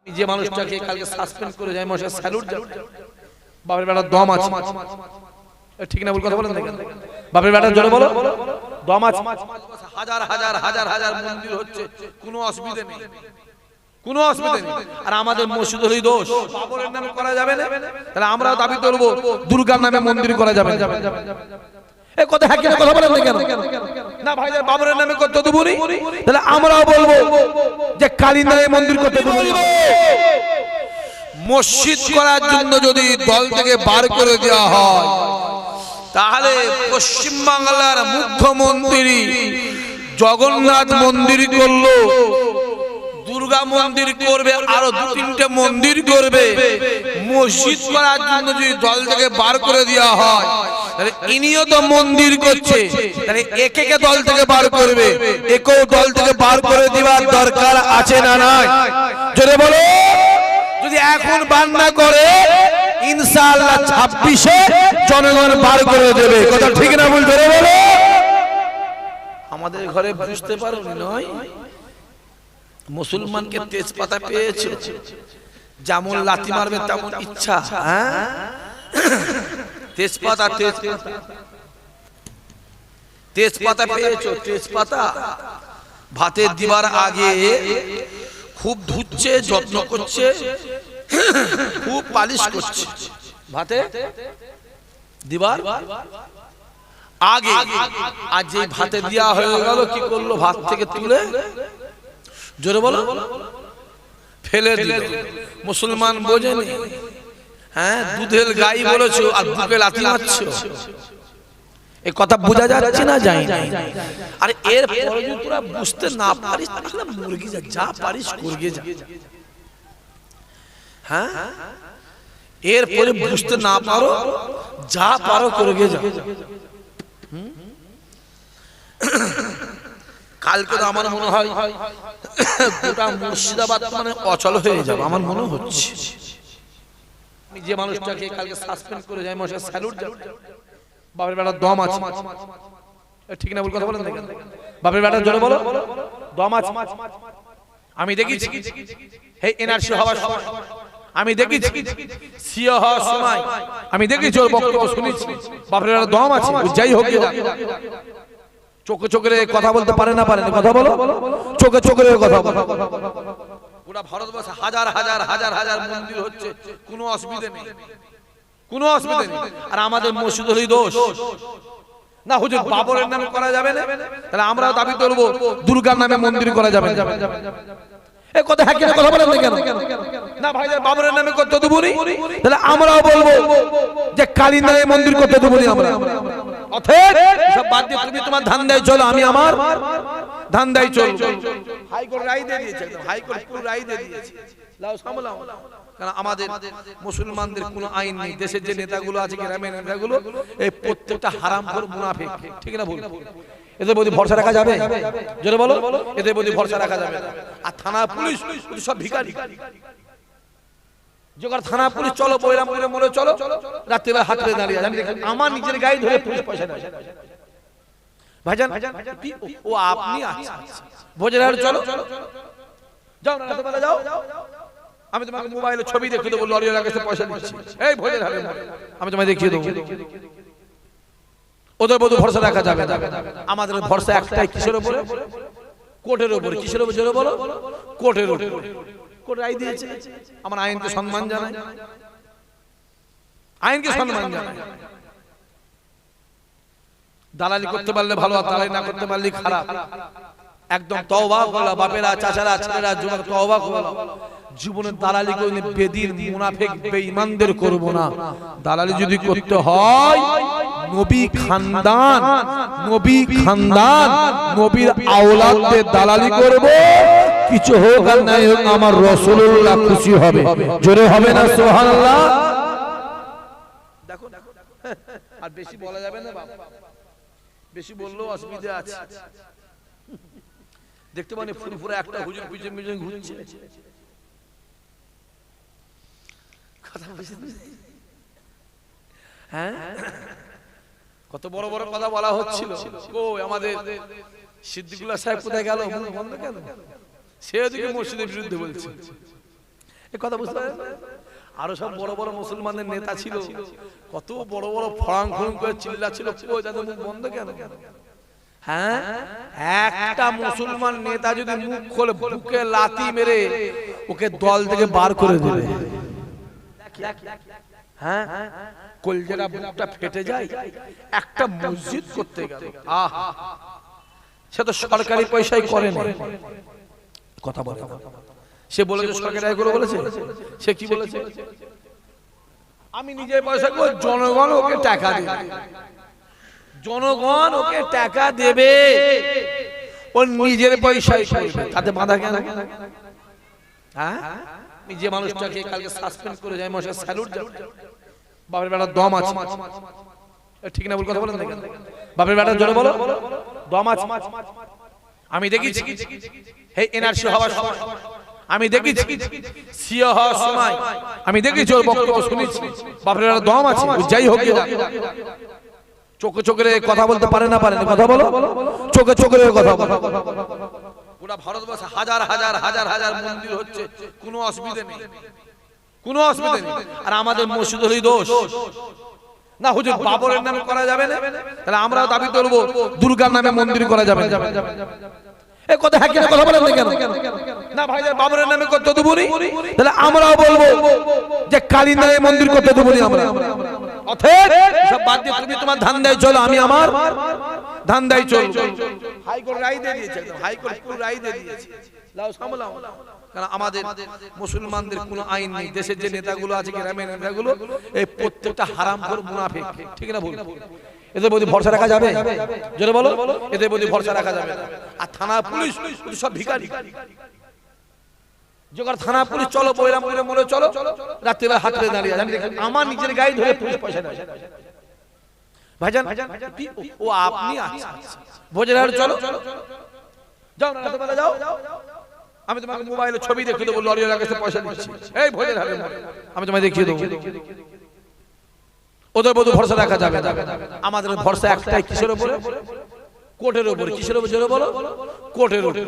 যে মানুষটাকে কালকে সাসপেন্ড করে যায় মশা স্যালুট দাও। বাপের বেটা দম আছে, ঠিক না? ভুল কথা বলেন না কেন? বাপের বেটা জোরে বলো, দম আছে। হাজার হাজার হাজার হাজার মন্দির হচ্ছে, কোনো অসুবিধা নেই, কোনো অসুবিধা নেই। আর আমাদের মসজিদেরই দোষ, বাবরের নামে করা যাবে না। তাহলে আমরাও দাবি করব দুর্গার নামে মন্দির করা যাবে না। এই কথা হ্যাঁ কিনা কথা বলেন না কেন? না ভাইজান, বাবরের নামে করতে দেবো না, তাহলে আমরাও বলবো যে কালীর নামে মন্দির করতে দেবো। মসজিদ করার জন্য যদি দল থেকে বার করে দেওয়া হয়, তাহলে পশ্চিম বাংলার মুখ্যমন্ত্রী জগন্নাথ মন্দির করলো, দুর্গা মন্দির করবে, আরো দু তিনটে মন্দির করবে। মসজিদ করার জন্য যদি দল থেকে বার করে দেওয়া হয়, তাহলে ইনিও তো মন্দির করছে, তাহলে একে দল থেকে বার করবে, একেও দল থেকে বার করে দেওয়ার দরকার আছে না নাই? জোরে বলো। যদি এখন বার না করে, ইনশাআল্লাহ 26-এ জনগণ বার করে দেবে। কথা ঠিক না ভুল? জোরে বলো। আমাদের ঘরে বুঝতে পারো নয়, মুসলমানকে তেজপাতা পেয়েছে, যেমন লাথি মারবে তেমন ইচ্ছা। হ্যাঁ, তেজপাতা তেজপাতা পেয়েছো, তেজপাতা ভাতে দিবার আগে খুব ধুচ্ছে, যত্ন করছে, খুব পালিশ করছে। ভাতে দিবার আগে আজ যে ভাতে দেওয়া হয়ে গেল, কি করলো? ভাত থেকে তুলে, জোরে বলো, ফেলে দিল। মুসলমান বোঝেনি? হ্যাঁ, দুধের গাই বলেছো আর বুকে লাথি মারছো। এই কথা বোঝা যাচ্ছে না? যাই না। আর এর পরে যদি তোরা বুঝতে না পারিস, তাহলে মুরগি যা পারিস করগে যা। হ্যাঁ, এর পরে বুঝতে না পারো, যা পারো করগে যা। কালকে তো আমার মনে হয় গোটা মুর্শিদাবাদ মানে অচল হয়ে যাবে, আমার মনে হচ্ছে। যে মানুষটাকে কালকে সাসপেন্ড করে যায় মশা স্যালুট দাও। বাপের বেটা দম আছে, ঠিক না? ভুল কথা বলেন না কেন? বাপের বেটা জোরে বলো, দম আছে। আমি দেখেছি এই এনআরসি হওয়ার সময়, আমি দেখেছি সিও হওয়ার সময়, আমি দেখেছি ওর বক্তব্য শুনেছি। বাপের বেটা দম আছে, যাই হোক। চোখে চোখে কথা বলতে পারে না, পারে না? কথা বলো, চোখে চোখে কথা বলো। গোটা ভারতবর্ষে হাজার হাজার হাজার হাজার মন্দির হচ্ছে, কোনো অসুবিধা নেই, কোনো অসুবিধা নেই। আর আমাদের মসজিদেরই দোষ। না হুজুর, বাবরের নামে করা যাবে না, তাহলে আমরাও দাবি করব দুর্গার নামে মন্দির করা যাবে না। এই কথা হ্যাঁ কিনা কথা বলেন না কেন? না ভাইজান, বাবরের নামে করতে দেবো না, তাহলে আমরাও বলবো যে কালীর নামে মন্দির করতে দেবো না আমরা। অতএব সব বাদ দিয়ে তুমি তোমার ধান্দায় চলো, আমি আমার ধান্দায় চলব। হাইকোর্ট রায় দিয়ে দিয়েছে, হাইকোর্ট পুরো রায় দিয়ে দিয়েছে, লাও সামলাও। কারণ আমাদের মুসলমানদের কোনো আইন নেই। দেশের যে নেতাগুলো আছে, গ্রামের নেতাগুলো, এই প্রত্যেকটা হারামখোর মুনাফিক, ঠিক না ভুল? এদের প্রতি ভরসা রাখা যাবে? জোরে বলো, এদের প্রতি ভরসা রাখা যাবে না। আর থানা পুলিশ সব ভিখারি। জোগাড় থানা পুলিশ চলো, বৈরাম করে মনে চলো, রাত্রিবেলা হাত ধরে দাঁড়িয়ে। আমি আমার নিজের গায়ে ধরে পুলিশ পয়সা নেয়। ভাইজান ও আপনি ভোজের চলো, যাও না, রাত্রিবেলা যাও। আমি তোমাকে মোবাইলে ছবি দেখে দেবো, লরির কাছে পয়সা দিচ্ছি, এই ভোজের হারে আমি তোমায় দেখিয়ে দেবো। ওদের প্রতি ভরসা রাখা যাবে না। আমাদের ভরসা একটাই, কিসের উপরে? কোর্টের উপরে। কিসের উপরে? জোরে বলো, কোর্টের উপরে। কোর্ট রায় দিয়েছে, আমার আইনকে সম্মান জানাই, আইনকে সম্মান জানাই। দালালি করতে পারলে ভালো, আর দালালি না করতে পারলে খারাপ। একদম তওবা করো বাপেরা, চাচারা, ছেলেরা, যুবক, তওবা করো। জীবনে দালালি করে বেদিন, মুনাফিক, বেঈমানদের করব না। দালালি যদি করতে হয়, নবী খানদান, নবী খানদান, নবীর আওলাদদের দালালি করব। কিছু হোক আর নাই হোক, আমার রাসূলুল্লাহ খুশি হবে। জোরে হবে না সুবহানাল্লাহ? দেখো, আর বেশি বলা যাবে না বাবা, বেশি বললেও অসুবিধা আছে। দেখতে পানি ফুরফুরে একটা হুজুর পিছন পিছন ঘুরছে। কথা বুঝতে, হ্যাঁ, কত বড় বড় কথা বলা হচ্ছিল। কই আমাদের সিদ্দিকুল্লাহ সাহেব কোথায় গেল? বন্ধ কেন? সে ওদিকে মসজিদের বিরুদ্ধে বলছে। এই কথা বুঝতে পারেন? আরো সব বড় বড় মুসলমানদের নেতা ছিল, কত বড় বড় ফড়াং ফড়ং করে চিল্লা ছিল, যাদের মুখ বন্ধ কেন? হ্যাঁ, একটা মুসলমান নেতা যদি মুখ খোলে বুকে লাথি মেরে ওকে দল থেকে বার করে দেবে। হ্যাঁ, কলজেরা বুকটা ফেটে যায়। একটা মসজিদ করতে গেল, আহা, সে তো সরকারি পয়সায় করে না। কথা বলে সে বলেছে সরকারি আয় করে বলেছে, সে কি বলেছে? আমি নিজের পয়সা করে, জনগণ ওকে টাকা দেবে, জনগণ ওকে টাকা দেবে, ও নিজের পয়সায় করবে, তাতে বাধা কেন? হ্যাঁ, যে মানুষটাকে কালকে সাসপেন্ড করে যায়, মশা স্যালুট দাও। বাপের বেটার দম আছে, ঠিক না? বল, কথা বলেন দেখেন, বাপের বেটার জোরে বলো, দম আছে। আমি দেখেছি এই এনআরসি হওয়ার সময়, আমি দেখেছি সিও হওয়ার সময়, আমি দেখেছি ওর বক্তব্য শুনেছি, বাপের বেটার দম আছে। যাই হোক, চোখে চোখে কথা বলতে পারে না, পারে না, কথা বলো, চোখে চোখে কথা বলো। গোটা ভারতবর্ষে হাজার হাজার হাজার হাজার মন্দির হচ্ছে, কোনো অসুবিধা নেই, কোনো অসুবিধা নেই। আর আমাদের মসজিদেরই দোষ না? হুজুর বাবরের নামে করা যাবে না, তাহলে আমরাও দাবি করবো দুর্গার নামে মন্দির করা যাবে না। এই কথা হ্যাঁ কিনা কথা বলেন কেন? না ভাই, বাবরের নামে করতে দেবো নি, তাহলে আমরাও বলবো যে কালীর নামে মন্দির করতে দেবো নি আমরা। অতএব সব বাদ দিয়ে তুমি তোমার ধান্দায় চলো, আমি আমার ধান্দায় চল। হাইকোর্ট রায় দিয়ে দিয়েছে, একদম হাইকোর্ট পুরো রায় দিয়ে দিয়েছে, লাও সামলাও। কারণ আমাদের মুসলমানদের কোনো আইন নেই। দেশের যে নেতাগুলো আছে, গ্রামের নেতাগুলো, এই প্রত্যেকটা হারামখোর মুনাফিক, ঠিক না ভুল? এদের প্রতি ভরসা রাখা যাবে? জোরে বলো, এদের প্রতি ভরসা রাখা যাবে। আর থানা পুলিশ সব ভিখারি। জোগাড় থানা পুলিশ, চলো বৈরামপুরে মোড়ে চলো, রাত্রিবেলা হাত ধরে দাঁড়িয়ে আছে। আমার নিজের গায়ে ধরে পুলিশ পয়সা দেয়। ভাইজান, ও আপনি আচ্ছা ভোজের চলো, যাও না, রাত্রিবেলা যাও, আমি তোমাকে মোবাইলে ছবি দেখিয়ে দেবো, লরিওয়ালার কাছে পয়সা দিচ্ছি, এই ভোজের হারে আমি তোমায় দেখিয়ে দেবো। ওদের প্রতি ভরসা রাখা যাবে না। আমাদের ভরসা একটাই, কিসের উপরে? কোর্টের উপরে। কিসের উপরে জোরে বলো? কোর্টের উপরে।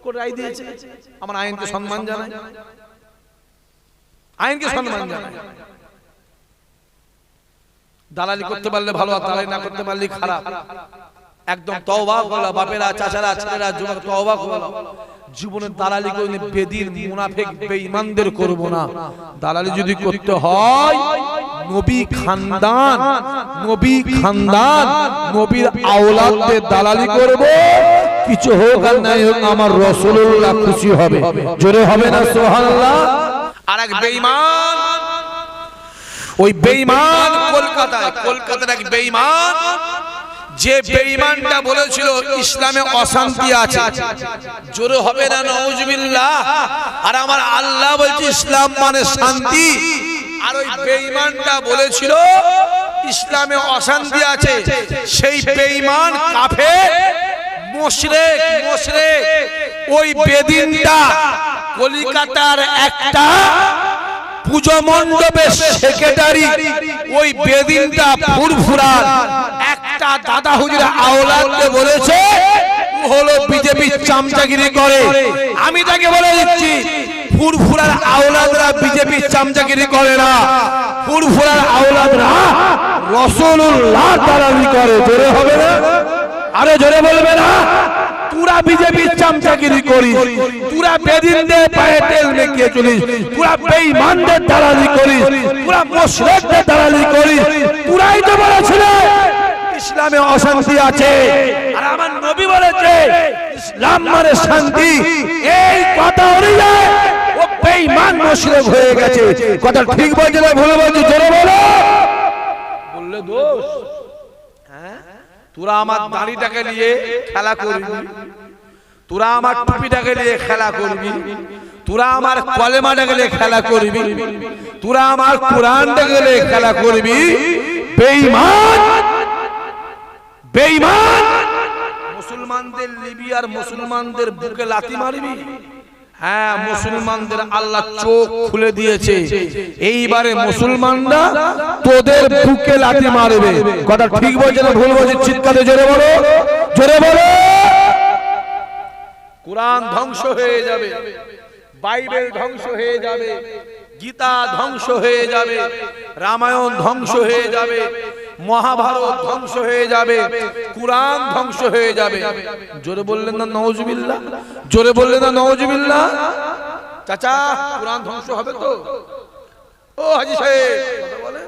কোর্ট রায় দিয়েছে, আমার আইনকে সম্মান জানাই, আইনকে সম্মান জানাই। দালালি করতে পারলে ভালো, আর দালালি না করতে পারলে খারাপ। একদম তওবা করো বাপেরা, চাচারা, ছেলেরা, যুবক, তওবা করো। জীবনে দালালি করে বেদিন মুনাফিক বেঈমানদের করব না। দালালি যদি করতে হয়, নবী খানদান, নবী খানদান, নবীর আওলাদদের দালালি করব। কিছু হোক আর নাই হোক, আমার রাসূলুল্লাহ খুশি হবে। জোরে হবে না সুবহানাল্লাহ? আর এক বেঈমান, ওই বেঈমান কলকাতার এক বেঈমান, যে বেঈমানটা বলেছিল ইসলামে অশান্তি আছে। জোরে হবে না নাউজুবিল্লাহ? আর আমার আল্লাহ বলছে ইসলাম মানে শান্তি। আর ওই বেঈমানটা বলেছিল ইসলামে অশান্তি আছে। সেই বেঈমান কাফের, মুশরিক, ওই বেদিনটা কলিকাতার একটা পূজা মণ্ডপের সেক্রেটারি, ওই বেদিনটা ফুরফুরার একটা দাদা হুজুরের আওলাদকে বলেছে হলো বিজেপি চামচাগিরি করে। আমি তাকে বলে দিচ্ছি, ফুরফুরার আওলাদরা বিজেপি চামচাগিরি করে না, ফুরফুরার আওলাদরা রাসূলুল্লাহ দালালি করে। জোরে হবে না? আরে জোরে বলবে না? তোরা বিজেপির চামচাগিরি করিস, তোরা বেদিনদের পায়ে তেল মেখে চলিস, তোরা বেঈমানদের দালালি করিস, তোরা মুশরিকদের দালালি করিস। তোরাই তো বলেছিল ইসলামে অশান্তি আছে, আর আমার নবী বলেছে ইসলাম মানে শান্তি। এই কথা অনুযায়ী ও বেঈমান মুশরিক হয়ে গেছে। কথা ঠিক বলছে না ভুল বলছে? জোরে বলো। বললে দোষ? হ্যাঁ, তোরা আমার দাড়িটাকে নিয়ে খেলা করবি, তোরা আমার টুপিটাকে নিয়ে খেলা করবি, তোরা আমার কলেমাটাকে নিয়ে খেলা করবি, তোরা আমার কোরআনটাকে নিয়ে খেলা করবি। বেঈমান, বেঈমান। মুসলমানদের লিবিয়ার মুসলমানদের বুকে লাথি মারবি? হ্যাঁ, মুসলমানদের আল্লাহ চোখ খুলে দিয়েছে। এইবারে মুসলমানরা তোদের বুকে লাথি মারবে। কথা ঠিক বলছে না ভুল বলছে? চিৎকারে জোরে বলো, জোরে বলো। কোরআন ধ্বংস হয়ে যাবে, বাইবেল ধ্বংস হয়ে যাবে, গীতা ধ্বংস হয়ে যাবে, রামায়ণ ধ্বংস হয়ে যাবে, মহাভারত ধ্বংস হয়ে যাবে, কুরআন ধ্বংস হয়ে যাবে। জোরে বললেন না নাউজুবিল্লাহ? জোরে বললেন না নাউজুবিল্লাহ? চাচা, কুরআন ধ্বংস হবে তো? ও হাজী সাহেব কথা বলেন।